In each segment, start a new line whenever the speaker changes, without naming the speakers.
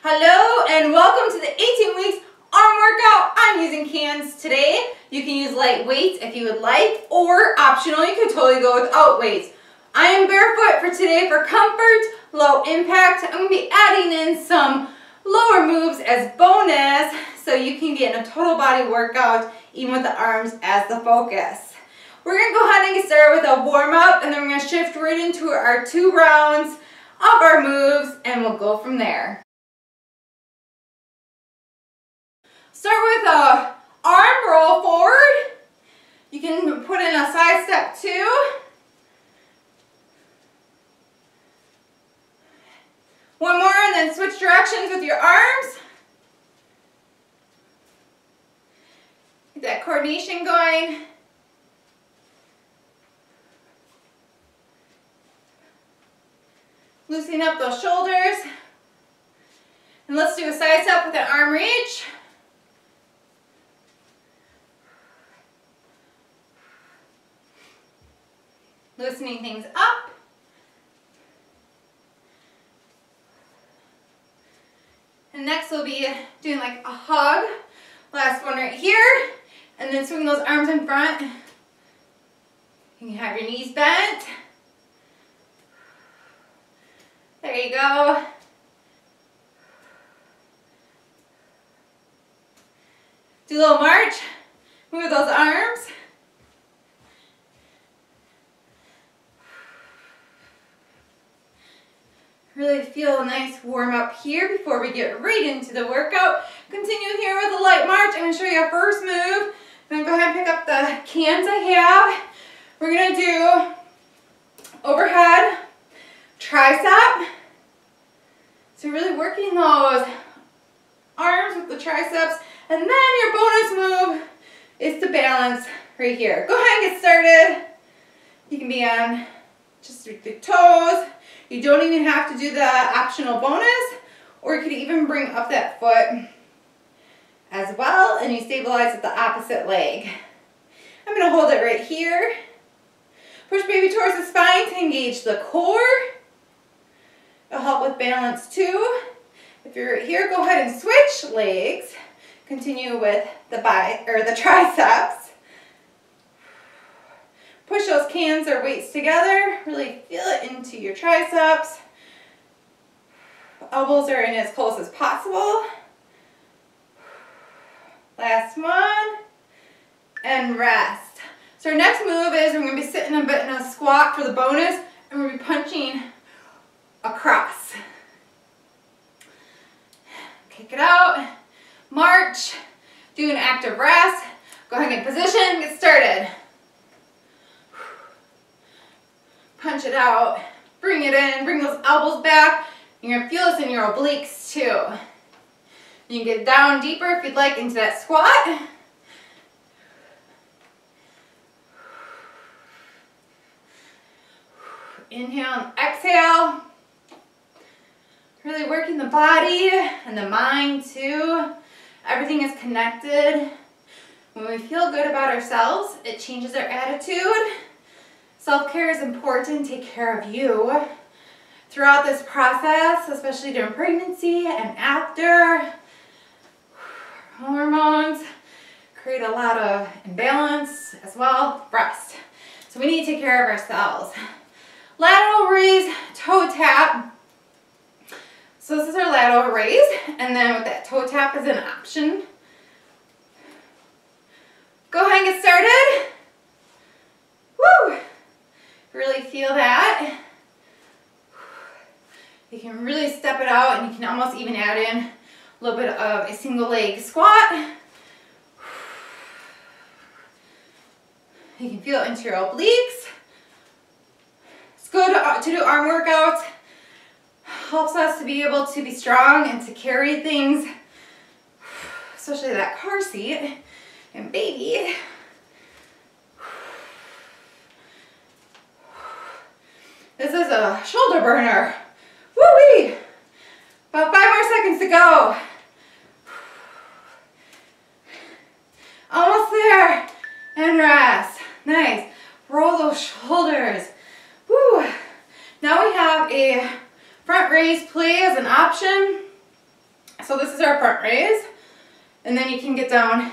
Hello and welcome to the 18 weeks arm workout. I'm using cans today. You can use light weights if you would like, or optional, you could totally go without weights. I am barefoot for today for comfort, low impact. I'm going to be adding in some lower moves as bonus so you can get in a total body workout even with the arms as the focus. We're going to go ahead and get started with a warm up, and then we're going to shift right into our 2 rounds of our moves and we'll go from there. Start with a arm roll forward. You can put in a side step too. One more and then switch directions with your arms. Get that coordination going. Loosening up those shoulders. And let's do a side step with an arm reach. Loosening things up. And next we'll be doing like a hug. Last one right here. And then swing those arms in front. You can have your knees bent. There you go. Do a little march. Move those arms. Really feel a nice warm up here before we get right into the workout. Continue here with a light march. I'm going to show you our first move. I'm going to go ahead and pick up the cans I have. We're going to do overhead tricep. So really working those arms with the triceps. And then your bonus move is to balance right here. Go ahead and get started. You can be on just the toes. You don't even have to do the optional bonus, or you could even bring up that foot as well, and you stabilize with the opposite leg. I'm going to hold it right here. Push baby towards the spine to engage the core. It'll help with balance too. If you're right here, go ahead and switch legs. Continue with the triceps. Push those cans or weights together. Really feel it into your triceps. Elbows are in as close as possible. Last one. And rest. So our next move is we're going to be sitting a bit in a squat for the bonus, and we're going to be punching across. Kick it out. March. Do an active rest. Go ahead and get in position. Get started. Punch it out, bring it in, bring those elbows back. You're going to feel this in your obliques too. You can get down deeper if you'd like into that squat. Inhale and exhale. Really working the body and the mind too. Everything is connected. When we feel good about ourselves, it changes our attitude. Self-care is important. Take care of you throughout this process, especially during pregnancy and after. Hormones create a lot of imbalance as well. Rest. So we need to take care of ourselves. Lateral raise, toe tap. So this is our lateral raise, and then with that toe tap as an option. Go ahead and get started. Woo! Really feel that. You can really step it out, and you can almost even add in a little bit of a single leg squat. You can feel it into your obliques. It's good to do arm workouts. Helps us to be able to be strong and to carry things, especially that car seat and baby. This is a shoulder burner. Woo-wee! About 5 more seconds to go. Almost there. And rest. Nice. Roll those shoulders. Woo! Now we have a front raise play as an option. So this is our front raise, and then you can get down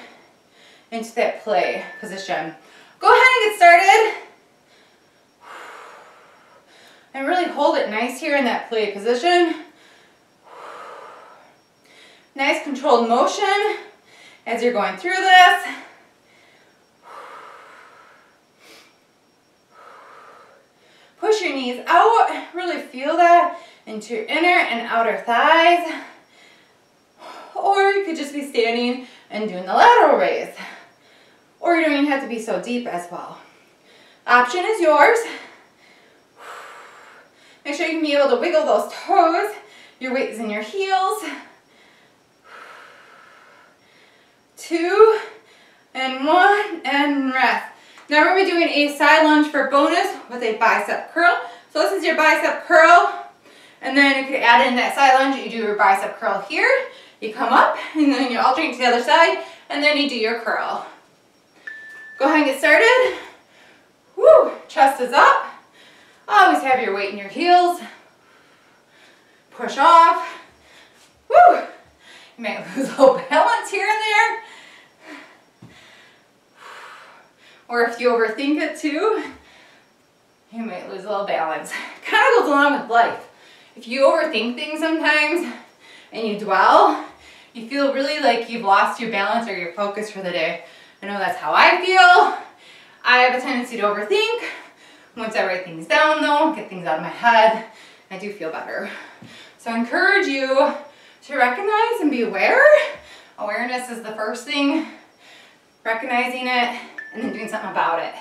into that play position. Go ahead and get started. And really hold it nice here in that play position. Nice controlled motion as you're going through this. Push your knees out. Really feel that into your inner and outer thighs. Or you could just be standing and doing the lateral raise. Or you don't even have to be so deep as well. Option is yours. Make sure you can be able to wiggle those toes. Your weight is in your heels. 2 and 1 and rest. Now we're going to be doing a side lunge for bonus with a bicep curl. So this is your bicep curl. And then you could add in that side lunge. You do your bicep curl here. You come up and then you alternate to the other side. And then you do your curl. Go ahead and get started. Woo! Chest is up. Always have your weight in your heels. Push off. Woo! You may lose a little balance here and there. Or if you overthink it too, you might lose a little balance. Kind of goes along with life. If you overthink things sometimes and you dwell, you feel really like you've lost your balance or your focus for the day. I know that's how I feel. I have a tendency to overthink. Once I write things down though, get things out of my head, I do feel better. So I encourage you to recognize and be aware. Awareness is the first thing. Recognizing it and then doing something about it.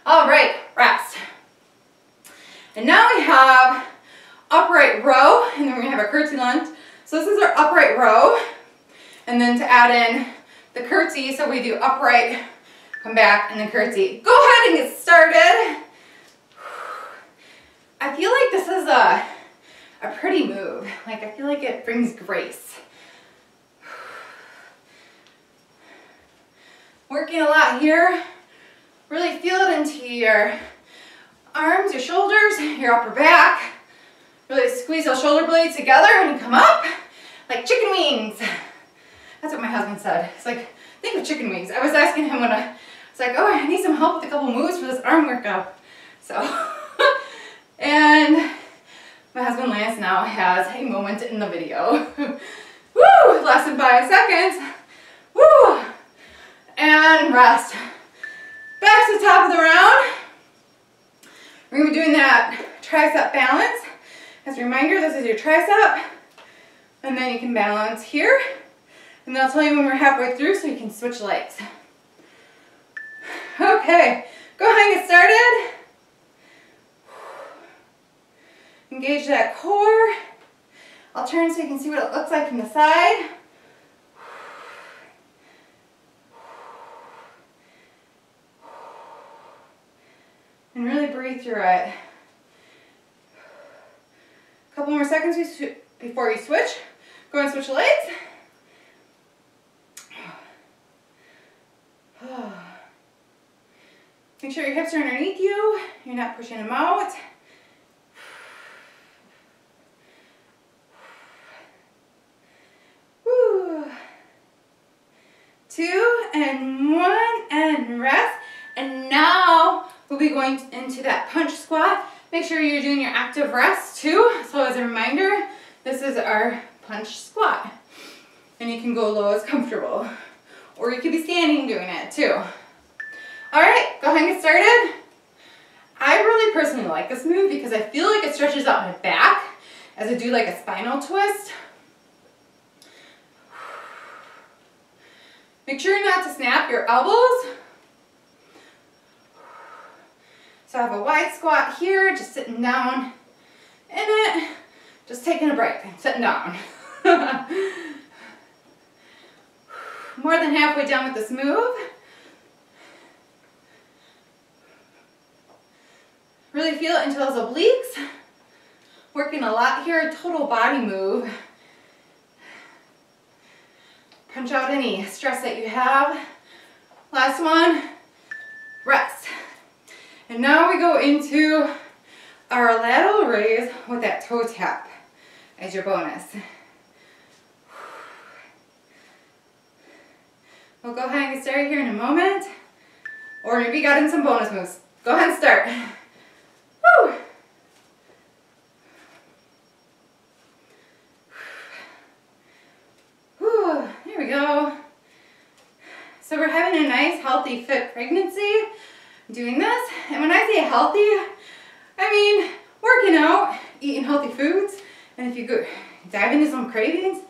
All right, rest. And now we have upright row, and then we're gonna have a curtsy lunge. So this is our upright row. And then to add in the curtsy, so we do upright, come back, and then curtsy. Go ahead and get started. I feel like this is a pretty move. Like, I feel like it brings grace. Working a lot here. Really feel it into your arms, your shoulders, your upper back. Really squeeze those shoulder blades together and come up like chicken wings. That's what my husband said. He's like, think of chicken wings. I was asking him when I was like, oh, I need some help with a couple moves for this arm workout. So, and my husband Lance now has a moment in the video. Woo, less than 5 seconds. Woo, and rest. Back to the top of the round. We're gonna be doing that tricep balance. As a reminder, this is your tricep. And then you can balance here. And then I'll tell you when we're halfway through so you can switch legs. Okay, go ahead and get started. Engage that core. I'll turn so you can see what it looks like from the side. And really breathe through it. A couple more seconds before you switch. Go and switch legs. Make sure your hips are underneath you. You're not pushing them out. Woo. 2 and 1 and rest. And now we'll be going into that punch squat. Make sure you're doing your active rest too. So as a reminder, this is our punch squat. And you can go low as comfortable. Or you could be standing doing it too. All right, go ahead and get started. I really personally like this move because I feel like it stretches out my back as I do like a spinal twist. Make sure not to snap your elbows. So I have a wide squat here, just sitting down in it, just taking a break, sitting down. More than halfway done with this move. Really feel it into those obliques. Working a lot here, total body move. Punch out any stress that you have. Last one, rest. And now we go into our lateral raise with that toe tap as your bonus. We'll go ahead and get started here in a moment. Or maybe you got in some bonus moves. Go ahead and start. Woo! Whew, there we go. So we're having a nice, healthy, fit pregnancy doing this. And when I say healthy, I mean working out, eating healthy foods, and if you go dive into some cravings,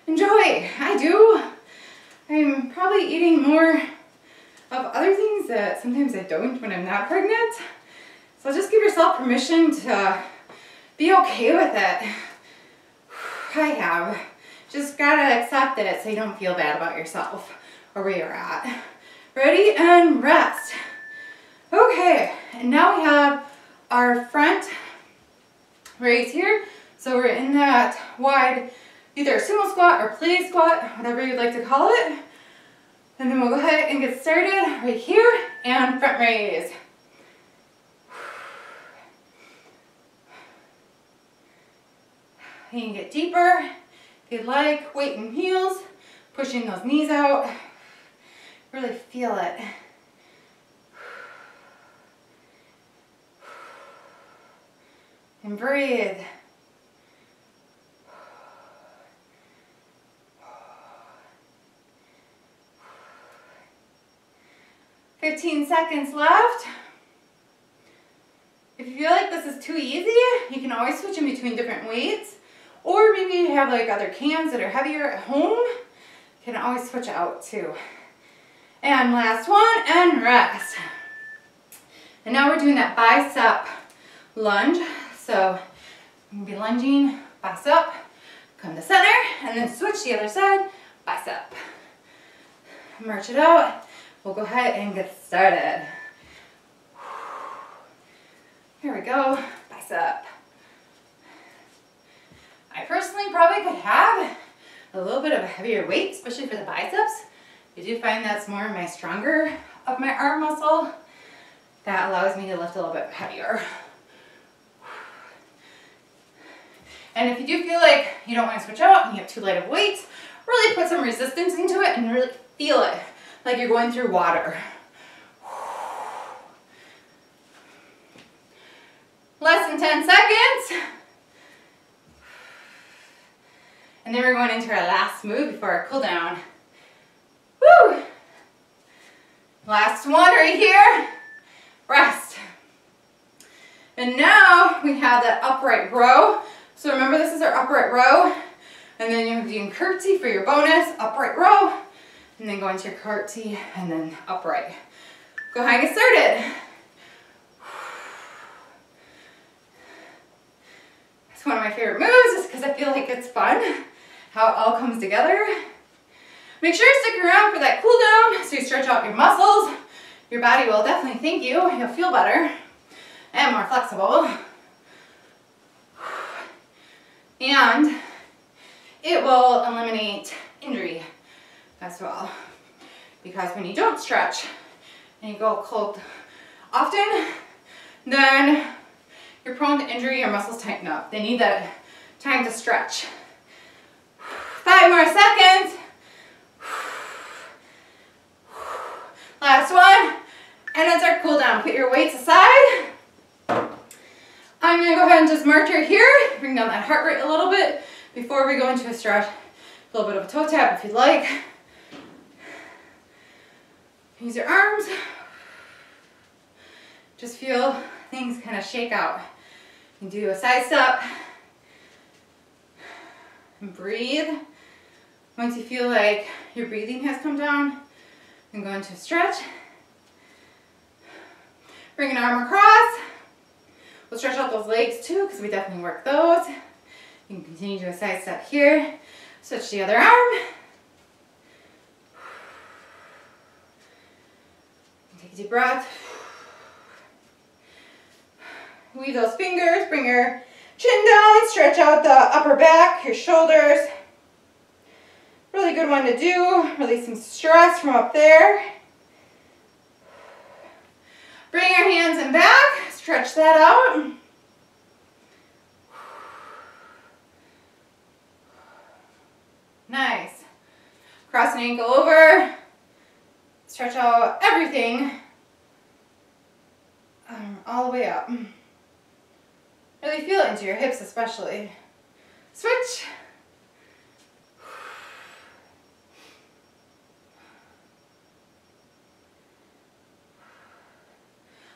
enjoy. I do. I'm probably eating more of other things that sometimes I don't when I'm not pregnant. So just give yourself permission to be okay with it. I have. Just gotta accept it so you don't feel bad about yourself or where you're at. Ready and rest. Okay, and now we have our front raise here. So we're in that wide, either sumo squat or play squat, whatever you'd like to call it. And then we'll go ahead and get started right here and front raise. You can get deeper if you'd like, weight and heels, pushing those knees out. Really feel it. And breathe. "15 seconds left. If you feel like this is too easy, you can always switch in between different weights. Or maybe you have like other cans that are heavier at home. You can always switch out too. And last one, and rest. And now we're doing that bicep lunge. So I'm gonna be lunging, bicep, come to center, and then switch the other side, bicep. March it out. We'll go ahead and get started. Here we go, bicep. I personally probably could have a little bit of a heavier weight, especially for the biceps. I do find that's more my stronger of my arm muscle. That allows me to lift a little bit heavier. And if you do feel like you don't want to switch out and you have too light of weights, really put some resistance into it and really feel it like you're going through water. Less than 10 seconds. And then we're going into our last move before our cool down. Woo! Last one right here. Rest. And now we have that upright row. So remember, this is our upright row. And then you're doing curtsy for your bonus, upright row. And then go into your curtsy and then upright. Go ahead and get started. It's one of my favorite moves just because I feel like it's fun how it all comes together. Make sure to stick around for that cool down so you stretch out your muscles. Your body will definitely thank you. You'll feel better and more flexible. And it will eliminate injury as well. Because when you don't stretch and you go cold often, then you're prone to injury, your muscles tighten up. They need that time to stretch. 5 more seconds. Last one. And that's our cool down. Put your weights aside. I'm gonna go ahead and just march right here. Bring down that heart rate a little bit before we go into a stretch. A little bit of a toe tap if you'd like. Use your arms. Just feel things kind of shake out. You can do a side step. And breathe. Once you feel like your breathing has come down, then go into a stretch. Bring an arm across. We'll stretch out those legs too, because we definitely work those. You can continue to do a side step here. Switch the other arm. Take a deep breath. Weave those fingers, bring your chin down, stretch out the upper back, your shoulders. Really good one to do. Release some stress from up there. Bring your hands in back, stretch that out. Nice. Cross an ankle over. Stretch out everything all the way up. Really feel it into your hips especially. Switch.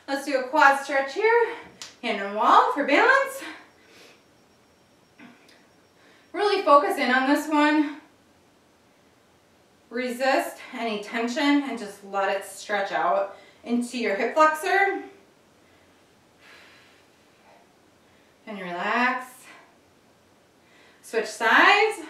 Let's do a quad stretch here. Hand on wall for balance. Really focus in on this one. Resist any tension and just let it stretch out into your hip flexor. And relax. Switch sides.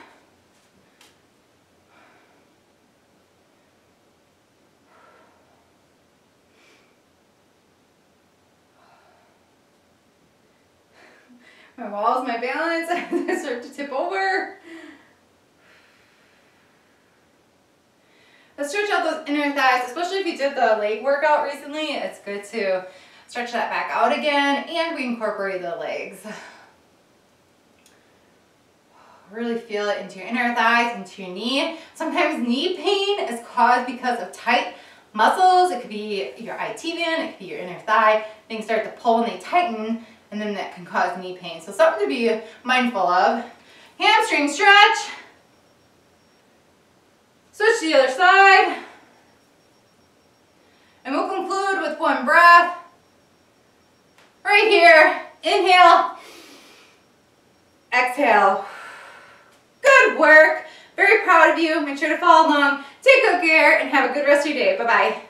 My walls, my balance, I start to tip over. Let's stretch out those inner thighs, especially if you did the leg workout recently. It's good to stretch that back out again, and we incorporate the legs. Really feel it into your inner thighs, into your knee. Sometimes knee pain is caused because of tight muscles. It could be your IT band, it could be your inner thigh. Things start to pull and they tighten, and then that can cause knee pain. So something to be mindful of. Hamstring stretch. Switch to the other side. And we'll conclude with one breath. Right here. Inhale. Exhale. Good work. Very proud of you. Make sure to follow along. Take good care and have a good rest of your day. Bye-bye.